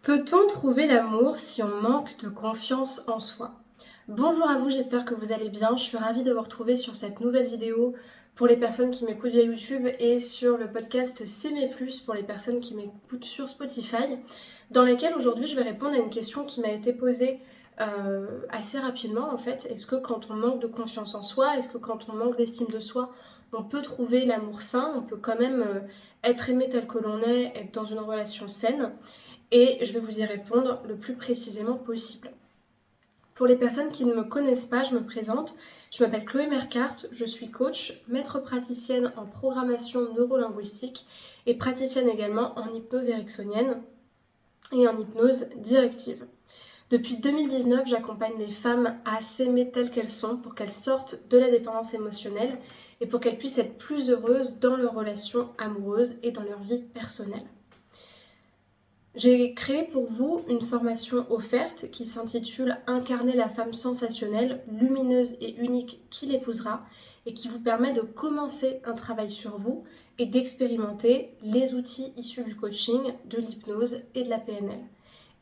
Peut-on trouver l'amour si on manque de confiance en soi? Bonjour à vous, j'espère que vous allez bien. Je suis ravie de vous retrouver sur cette nouvelle vidéo pour les personnes qui m'écoutent via YouTube et sur le podcast S'aimer plus pour les personnes qui m'écoutent sur Spotify, dans laquelle aujourd'hui je vais répondre à une question qui m'a été posée assez rapidement en fait. Est-ce que quand on manque de confiance en soi, est-ce que quand on manque d'estime de soi, on peut trouver l'amour sain, on peut quand même être aimé tel que l'on est, être dans une relation saine? Et je vais vous y répondre le plus précisément possible. Pour les personnes qui ne me connaissent pas, je me présente. Je m'appelle Chloé Mercart, je suis coach, maître praticienne en programmation neurolinguistique et praticienne également en hypnose ericksonienne et en hypnose directive. Depuis 2019, j'accompagne les femmes à s'aimer telles qu'elles sont pour qu'elles sortent de la dépendance émotionnelle et pour qu'elles puissent être plus heureuses dans leurs relations amoureuses et dans leur vie personnelle. J'ai créé pour vous une formation offerte qui s'intitule Incarner la femme sensationnelle, lumineuse et unique qui l'épousera et qui vous permet de commencer un travail sur vous et d'expérimenter les outils issus du coaching, de l'hypnose et de la PNL.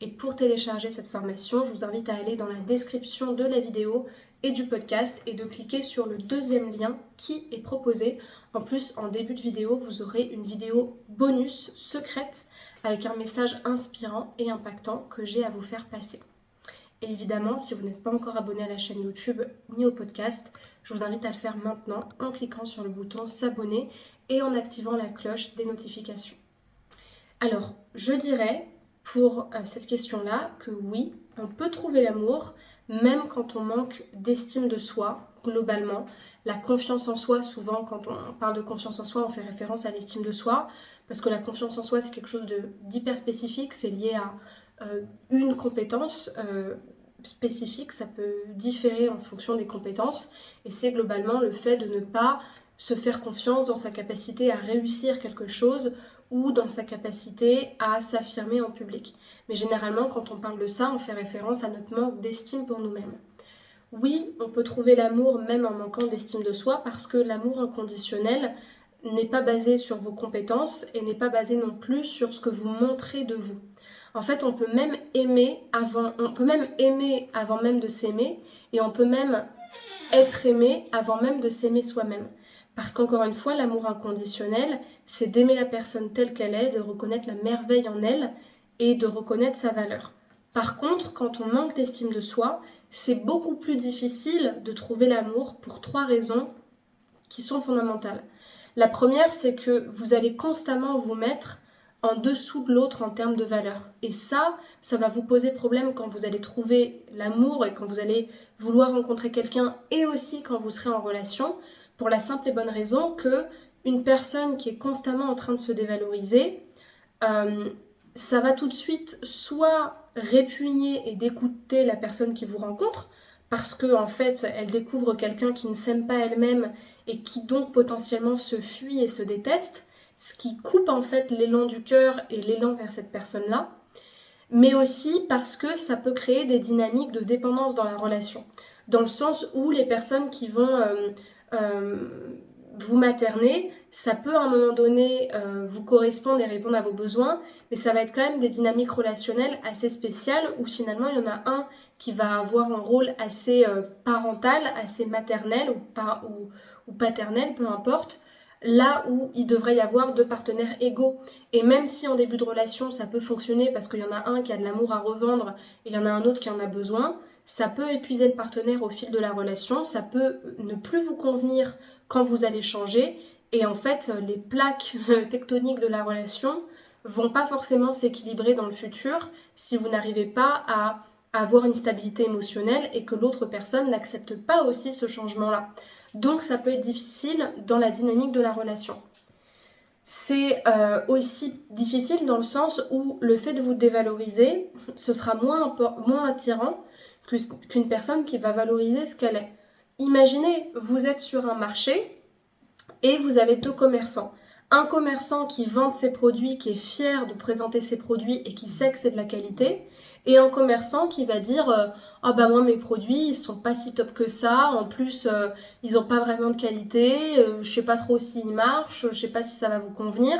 Et pour télécharger cette formation, je vous invite à aller dans la description de la vidéo et du podcast et de cliquer sur le deuxième lien qui est proposé. En plus, en début de vidéo, vous aurez une vidéo bonus secrète avec un message inspirant et impactant que j'ai à vous faire passer. Et évidemment, si vous n'êtes pas encore abonné à la chaîne YouTube ni au podcast, je vous invite à le faire maintenant en cliquant sur le bouton s'abonner et en activant la cloche des notifications. Alors, je dirais pour cette question-là que oui, on peut trouver l'amour même quand on manque d'estime de soi, globalement. La confiance en soi, souvent quand on parle de confiance en soi, on fait référence à l'estime de soi, parce que la confiance en soi, c'est quelque chose d'hyper spécifique, c'est lié à une compétence spécifique, ça peut différer en fonction des compétences, et c'est globalement le fait de ne pas se faire confiance dans sa capacité à réussir quelque chose ou dans sa capacité à s'affirmer en public. Mais généralement, quand on parle de ça, on fait référence à notre manque d'estime pour nous-mêmes. Oui, on peut trouver l'amour même en manquant d'estime de soi parce que l'amour inconditionnel n'est pas basé sur vos compétences et n'est pas basé non plus sur ce que vous montrez de vous. En fait, on peut même aimer avant même de s'aimer et on peut même être aimé avant même de s'aimer soi-même. Parce qu'encore une fois, l'amour inconditionnel, c'est d'aimer la personne telle qu'elle est, de reconnaître la merveille en elle et de reconnaître sa valeur. Par contre, quand on manque d'estime de soi, c'est beaucoup plus difficile de trouver l'amour pour 3 raisons qui sont fondamentales. La première, c'est que vous allez constamment vous mettre en dessous de l'autre en termes de valeur. Et ça va vous poser problème quand vous allez trouver l'amour et quand vous allez vouloir rencontrer quelqu'un et aussi quand vous serez en relation, pour la simple et bonne raison que une personne qui est constamment en train de se dévaloriser, ça va tout de suite soit répugner et dégoûter la personne qui vous rencontre, parce que en fait, elle découvre quelqu'un qui ne s'aime pas elle-même et qui donc potentiellement se fuit et se déteste, ce qui coupe en fait l'élan du cœur et l'élan vers cette personne-là, mais aussi parce que ça peut créer des dynamiques de dépendance dans la relation, dans le sens où les personnes qui vont vous materner, ça peut à un moment donné vous correspondre et répondre à vos besoins, mais ça va être quand même des dynamiques relationnelles assez spéciales où finalement il y en a un qui va avoir un rôle assez parental, assez maternel ou paternel, peu importe, là où il devrait y avoir 2 partenaires égaux. Et même si en début de relation ça peut fonctionner parce qu'il y en a un qui a de l'amour à revendre et il y en a un autre qui en a besoin, ça peut épuiser le partenaire au fil de la relation, ça peut ne plus vous convenir quand vous allez changer, et en fait les plaques tectoniques de la relation vont pas forcément s'équilibrer dans le futur si vous n'arrivez pas à avoir une stabilité émotionnelle et que l'autre personne n'accepte pas aussi ce changement-là. Donc ça peut être difficile dans la dynamique de la relation. C'est aussi difficile dans le sens où le fait de vous dévaloriser, ce sera moins attirant qu'une personne qui va valoriser ce qu'elle est. Imaginez, vous êtes sur un marché et vous avez 2 commerçants. Un commerçant qui vend ses produits, qui est fier de présenter ses produits et qui sait que c'est de la qualité, et un commerçant qui va dire ah bah moi mes produits ils sont pas si top que ça, en plus ils ont pas vraiment de qualité, je sais pas trop s'ils marchent, je sais pas si ça va vous convenir.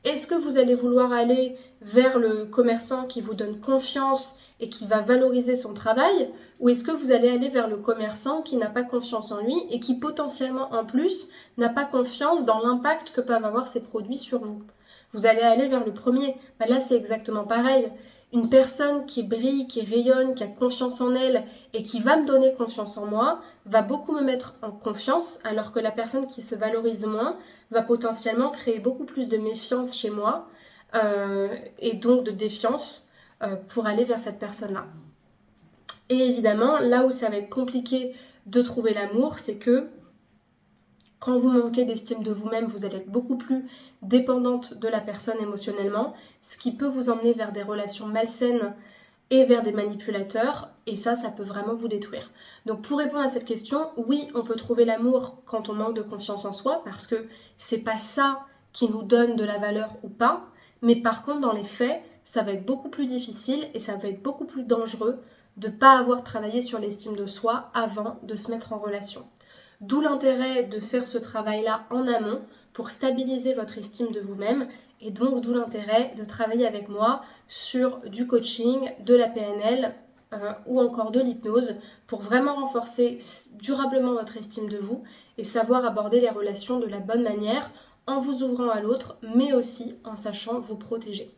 Est-ce que vous allez vouloir aller vers le commerçant qui vous donne confiance et qui va valoriser son travail, ou est-ce que vous allez aller vers le commerçant qui n'a pas confiance en lui et qui potentiellement en plus n'a pas confiance dans l'impact que peuvent avoir ses produits sur vous? Vous allez aller vers le premier. Bah là, c'est exactement pareil. Une personne qui brille, qui rayonne, qui a confiance en elle et qui va me donner confiance en moi, va beaucoup me mettre en confiance, alors que la personne qui se valorise moins va potentiellement créer beaucoup plus de méfiance chez moi et donc de défiance pour aller vers cette personne-là. Et évidemment, là où ça va être compliqué de trouver l'amour, c'est que quand vous manquez d'estime de vous-même, vous allez être beaucoup plus dépendante de la personne émotionnellement, ce qui peut vous emmener vers des relations malsaines et vers des manipulateurs, et ça peut vraiment vous détruire. Donc pour répondre à cette question, oui, on peut trouver l'amour quand on manque de confiance en soi, parce que c'est pas ça qui nous donne de la valeur ou pas, mais par contre dans les faits, ça va être beaucoup plus difficile et ça va être beaucoup plus dangereux de ne pas avoir travaillé sur l'estime de soi avant de se mettre en relation. D'où l'intérêt de faire ce travail-là en amont pour stabiliser votre estime de vous-même et donc d'où l'intérêt de travailler avec moi sur du coaching, de la PNL ou encore de l'hypnose pour vraiment renforcer durablement votre estime de vous et savoir aborder les relations de la bonne manière en vous ouvrant à l'autre mais aussi en sachant vous protéger.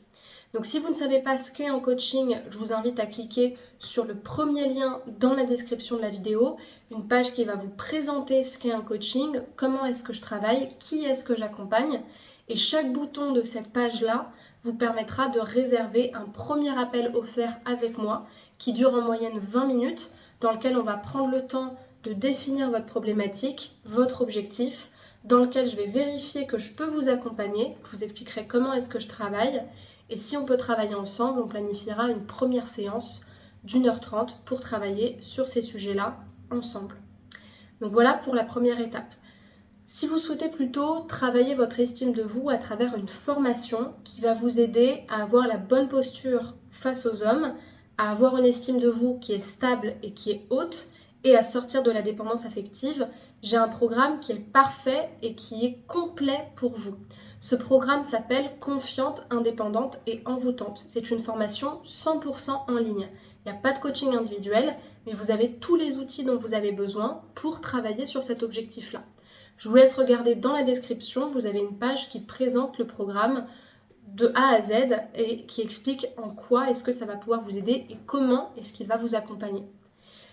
Donc si vous ne savez pas ce qu'est un coaching, je vous invite à cliquer sur le premier lien dans la description de la vidéo, une page qui va vous présenter ce qu'est un coaching, comment est-ce que je travaille, qui est-ce que j'accompagne. Et chaque bouton de cette page-là vous permettra de réserver un premier appel offert avec moi qui dure en moyenne 20 minutes, dans lequel on va prendre le temps de définir votre problématique, votre objectif, dans lequel je vais vérifier que je peux vous accompagner, je vous expliquerai comment est-ce que je travaille. Et si on peut travailler ensemble, on planifiera une première séance d'1h30 pour travailler sur ces sujets-là ensemble. Donc voilà pour la première étape. Si vous souhaitez plutôt travailler votre estime de vous à travers une formation qui va vous aider à avoir la bonne posture face aux hommes, à avoir une estime de vous qui est stable et qui est haute, et à sortir de la dépendance affective, j'ai un programme qui est parfait et qui est complet pour vous. Ce programme s'appelle Confiante, indépendante et envoûtante. C'est une formation 100% en ligne. Il n'y a pas de coaching individuel, mais vous avez tous les outils dont vous avez besoin pour travailler sur cet objectif-là. Je vous laisse regarder dans la description, vous avez une page qui présente le programme de A à Z et qui explique en quoi est-ce que ça va pouvoir vous aider et comment est-ce qu'il va vous accompagner.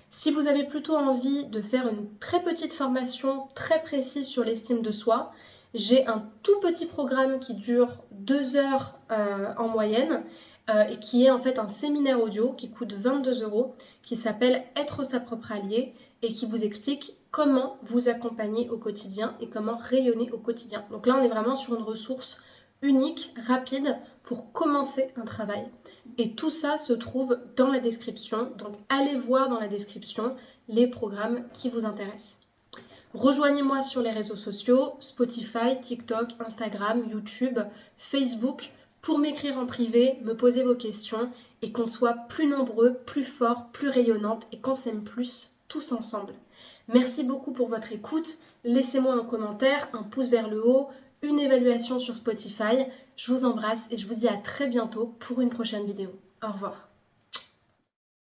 Si vous avez plutôt envie de faire une très petite formation très précise sur l'estime de soi, j'ai un tout petit programme qui dure 2 heures en moyenne et qui est en fait un séminaire audio qui coûte 22 €, qui s'appelle Être sa propre alliée et qui vous explique comment vous accompagner au quotidien et comment rayonner au quotidien. Donc là, on est vraiment sur une ressource unique, rapide, pour commencer un travail. Et tout ça se trouve dans la description, donc allez voir dans la description les programmes qui vous intéressent. Rejoignez-moi sur les réseaux sociaux, Spotify, TikTok, Instagram, YouTube, Facebook, pour m'écrire en privé, me poser vos questions et qu'on soit plus nombreux, plus forts, plus rayonnantes et qu'on s'aime plus tous ensemble. Merci beaucoup pour votre écoute. Laissez-moi un commentaire, un pouce vers le haut, une évaluation sur Spotify. Je vous embrasse et je vous dis à très bientôt pour une prochaine vidéo. Au revoir.